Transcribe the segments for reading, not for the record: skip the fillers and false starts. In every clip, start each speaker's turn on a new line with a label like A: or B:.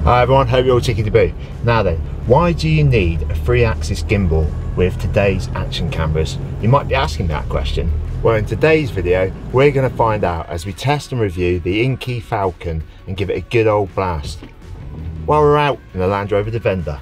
A: Hi everyone, hope you're all ticking to boo. Now then, why do you need a 3-axis gimbal with today's action cameras? You might be asking that question. Well, in today's video, we're going to find out as we test and review the Inkee Falcon and give it a good old blast while we're out in the Land Rover Defender.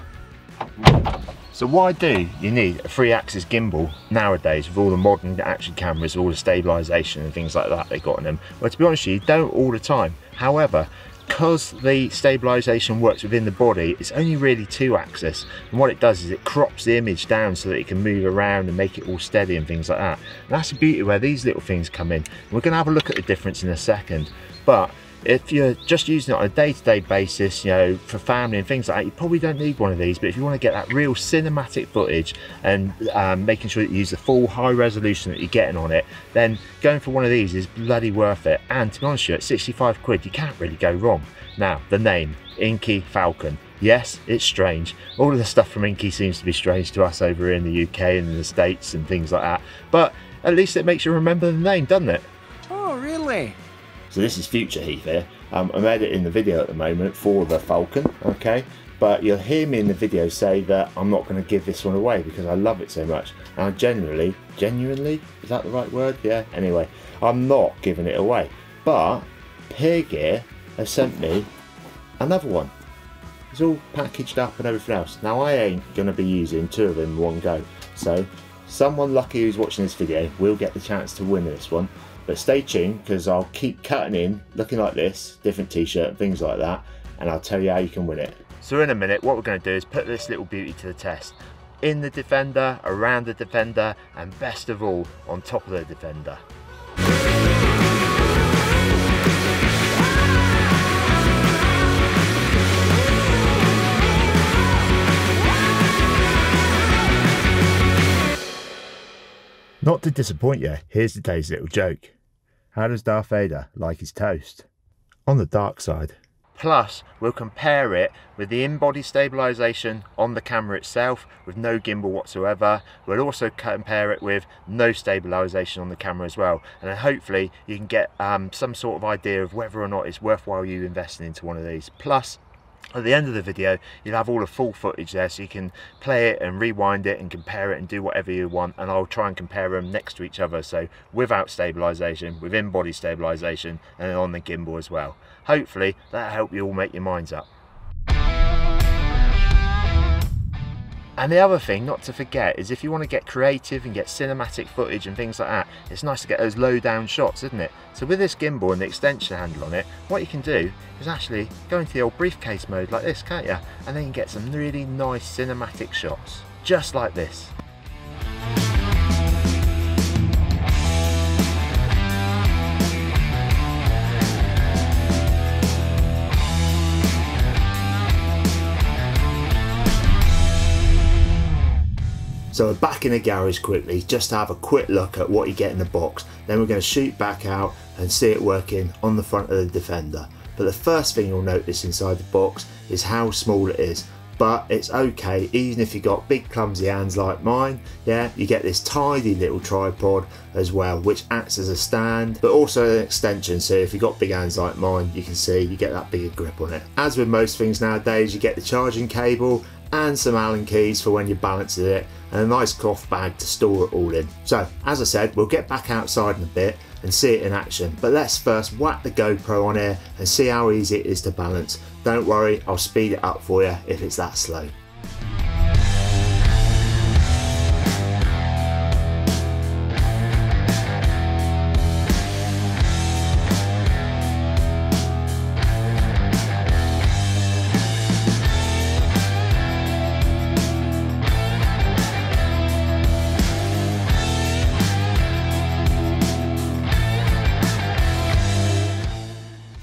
A: So why do you need a 3-axis gimbal nowadays with all the modern action cameras, all the stabilisation and things like that they got in them? Well, to be honest with you, don't all the time. However, because the stabilisation works within the body, it's only really 2-axis, and what it does is it crops the image down so that it can move around and make it all steady and things like that. And that's the beauty where these little things come in. We're going to have a look at the difference in a second, but if you're just using it on a day-to-day basis, you know, for family and things like that, you probably don't need one of these. But if you want to get that real cinematic footage and making sure that you use the full high resolution that you're getting on it, then going for one of these is bloody worth it. And to be honest with you, at 65 quid, you can't really go wrong. Now, the name, Inkee Falcon. Yes, it's strange. All of the stuff from Inkee seems to be strange to us over in the UK and in the States and things like that. But at least it makes you remember the name, doesn't it?
B: Oh, really?
A: So this is future Heath here. I'm editing the video at the moment for the Falcon, okay? But you'll hear me in the video say that I'm not going to give this one away because I love it so much. And I genuinely, is that the right word? Yeah, anyway, I'm not giving it away. But Peer Gear has sent me another one. It's all packaged up and everything else. Now I ain't going to be using 2 of them in one go. So someone lucky who's watching this video will get the chance to win this one. But stay tuned because I'll keep cutting in looking like this, different t-shirt and things like that, and I'll tell you how you can win it. So in a minute what we're going to do is put this little beauty to the test. In the Defender, around the Defender, and best of all, on top of the Defender. Not to disappoint you, here's today's little joke. How does Darth Vader like his toast? On the dark side. Plus, we'll compare it with the in-body stabilisation on the camera itself with no gimbal whatsoever. We'll also compare it with no stabilisation on the camera as well. And then hopefully you can get some sort of idea of whether or not it's worthwhile you investing into one of these. Plus, at the end of the video you'll have all the full footage there so you can play it and rewind it and compare it and do whatever you want, and I'll try and compare them next to each other, so without stabilisation, with in-body stabilisation, and on the gimbal as well. Hopefully that'll help you all make your minds up. And the other thing not to forget is if you want to get creative and get cinematic footage and things like that, it's nice to get those low down shots, isn't it? So with this gimbal and the extension handle on it, what you can do is actually go into the old briefcase mode like this, can't you? And then you can get some really nice cinematic shots, just like this. So we're back in the garage quickly just to have a quick look at what you get in the box. Then we're going to shoot back out and see it working on the front of the Defender. But the first thing you'll notice inside the box is how small it is. But it's okay, even if you've got big clumsy hands like mine. Yeah, you get this tiny little tripod as well, which acts as a stand, but also an extension. So if you've got big hands like mine, you can see you get that bigger grip on it. As with most things nowadays, you get the charging cable and some Allen keys for when you're balancing it, and a nice cloth bag to store it all in. So as I said, we'll get back outside in a bit and see it in action, but let's first whack the GoPro on here and see how easy it is to balance. Don't worry, I'll speed it up for you if it's that slow.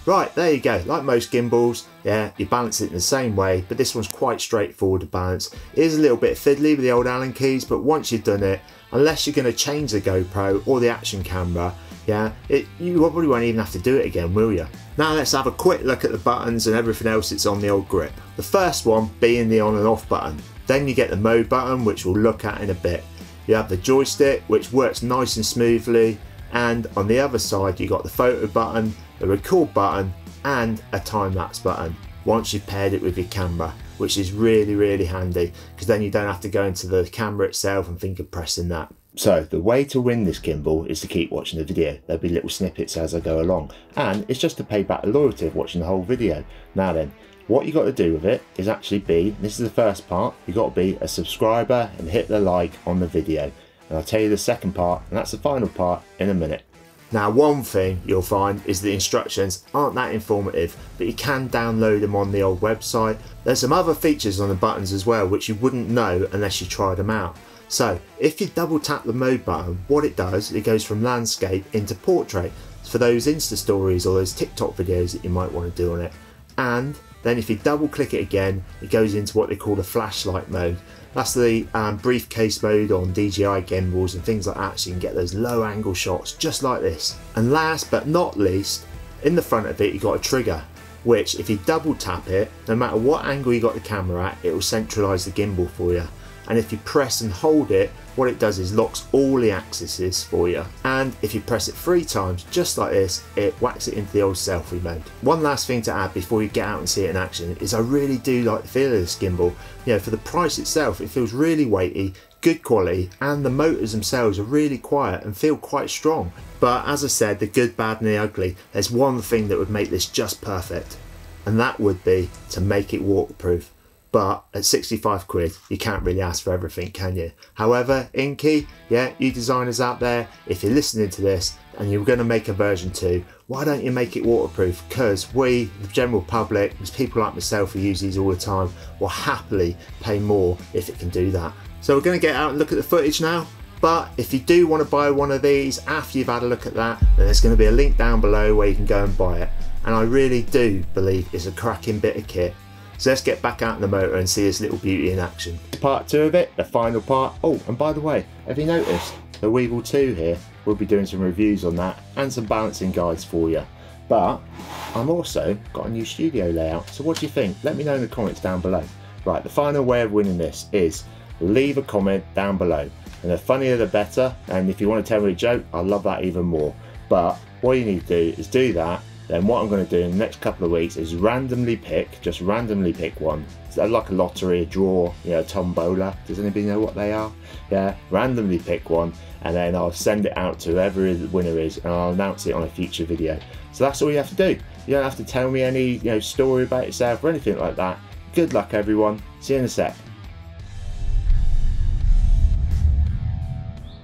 A: Right, there you go. Like most gimbals, yeah, you balance it in the same way, but this one's quite straightforward to balance. It is a little bit fiddly with the old Allen keys, but once you've done it, unless you're going to change the GoPro or the action camera, yeah, you probably won't even have to do it again, will you? Now let's have a quick look at the buttons and everything else that's on the old grip. The first one being the on and off button. Then you get the mode button, which we'll look at in a bit. You have the joystick, which works nice and smoothly, and on the other side you got the photo button, the record button and a time-lapse button. once you've paired it with your camera, which is really handy, because then you don't have to go into the camera itself and think of pressing that. So the way to win this gimbal is to keep watching the video. There'll be little snippets as I go along, and it's just to pay back the loyalty of watching the whole video. Now then, what you got to do with it is actually be, this is the first part, you got to be a subscriber and hit the like on the video. And I'll tell you the second part, and that's the final part, in a minute. Now, one thing you'll find is the instructions aren't that informative, but you can download them on the old website. There's some other features on the buttons as well, which you wouldn't know unless you tried them out. So if you double tap the mode button, what it does, it goes from landscape into portrait for those Insta stories or those TikTok videos that you might want to do on it. And then if you double click it again, it goes into what they call the flashlight mode. That's the briefcase mode on DJI gimbals and things like that, so you can get those low angle shots just like this. And last but not least, in the front of it you've got a trigger, which if you double tap it, no matter what angle you got the camera at, it will centralise the gimbal for you. And if you press and hold it, what it does is locks all the axes for you. And if you press it 3 times, just like this, it whacks it into the old selfie mode. One last thing to add before you get out and see it in action is I really do like the feel of this gimbal. You know, for the price itself, it feels really weighty, good quality, and the motors themselves are really quiet and feel quite strong. But as I said, the good, bad and the ugly, there's one thing that would make this just perfect, and that would be to make it waterproof. But at 65 quid, you can't really ask for everything, can you? However, Inkee, yeah, you designers out there, if you're listening to this and you're going to make a version 2, why don't you make it waterproof? Because we, the general public, there's people like myself who use these all the time, will happily pay more if it can do that. So we're going to get out and look at the footage now. But if you do want to buy one of these after you've had a look at that, then there's going to be a link down below where you can go and buy it. And I really do believe it's a cracking bit of kit. So let's get back out in the motor and see this little beauty in action. Part 2 of it, the final part. Oh, and by the way, have you noticed the Weevil 2 here? We'll be doing some reviews on that and some balancing guides for you. But I'm also got a new studio layout. So what do you think? Let me know in the comments down below. Right, the final way of winning this is leave a comment down below. And the funnier the better. And if you want to tell me a joke, I love that even more. But what you need to do is do that. Then what I'm going to do in the next couple of weeks is just randomly pick one. So like a lottery, a draw, you know, a tombola. Does anybody know what they are? Yeah, randomly pick one, and then I'll send it out to whoever the winner is, and I'll announce it on a future video. So that's all you have to do. You don't have to tell me any, you know, story about yourself or anything like that. Good luck, everyone. See you in a sec.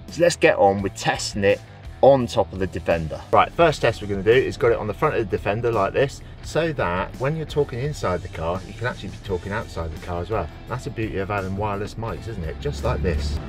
A: So let's get on with testing it on top of the Defender. Right, first test we're going to do is got it on the front of the Defender like this, so that when you're talking inside the car, you can actually be talking outside the car as well. That's the beauty of having wireless mics, isn't it? Just like this.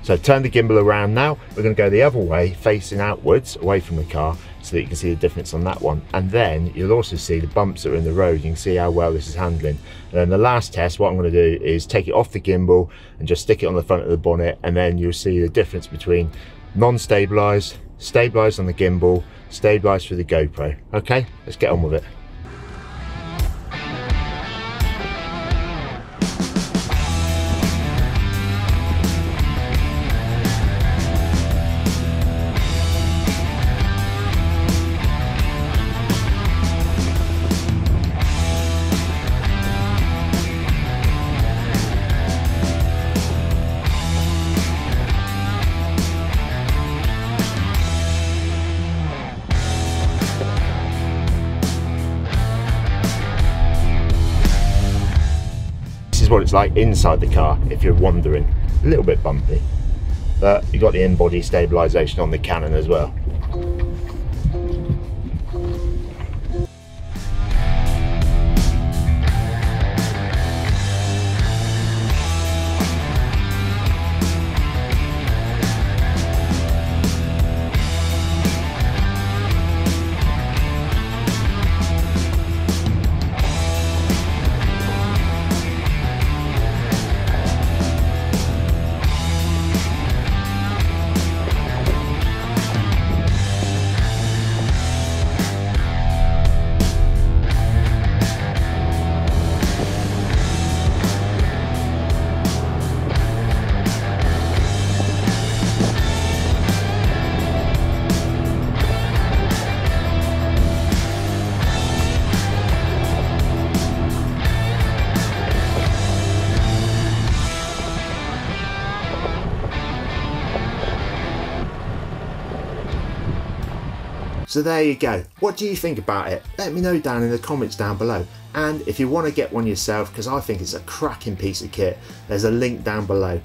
A: So turn the gimbal around now. We're going to go the other way, facing outwards, away from the car, so that you can see the difference on that one. And then you'll also see the bumps that are in the road. You can see how well this is handling. And then the last test, what I'm going to do is take it off the gimbal and just stick it on the front of the bonnet, and then you'll see the difference between non-stabilised, stabilised on the gimbal, stabilised through the GoPro. Okay, let's get on with it. Is what it's like inside the car if you're wandering. A little bit bumpy, but you got the in-body stabilisation on the Canon as well. So there you go. What do you think about it? Let me know down in the comments down below. And if you want to get one yourself, because I think it's a cracking piece of kit, there's a link down below.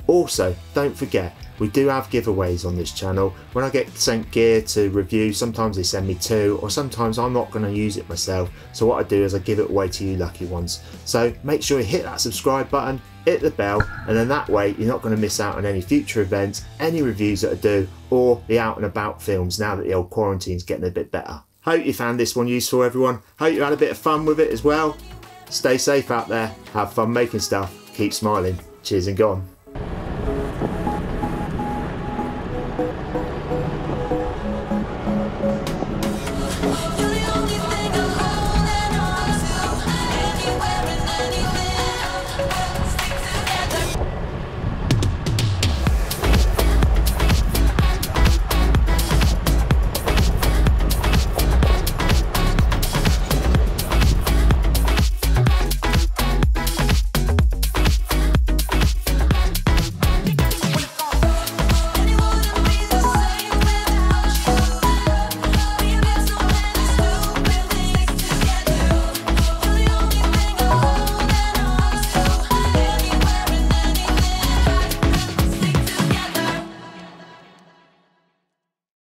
A: Also, don't forget, we do have giveaways on this channel. When I get sent gear to review, sometimes they send me 2, or sometimes I'm not going to use it myself. So what I do is I give it away to you lucky ones. So make sure you hit that subscribe button, hit the bell, and then that way you're not going to miss out on any future events, any reviews that I do, or the out and about films now that the old quarantine's getting a bit better. Hope you found this one useful, everyone. Hope you had a bit of fun with it as well. Stay safe out there, have fun making stuff, keep smiling. Cheers and gone.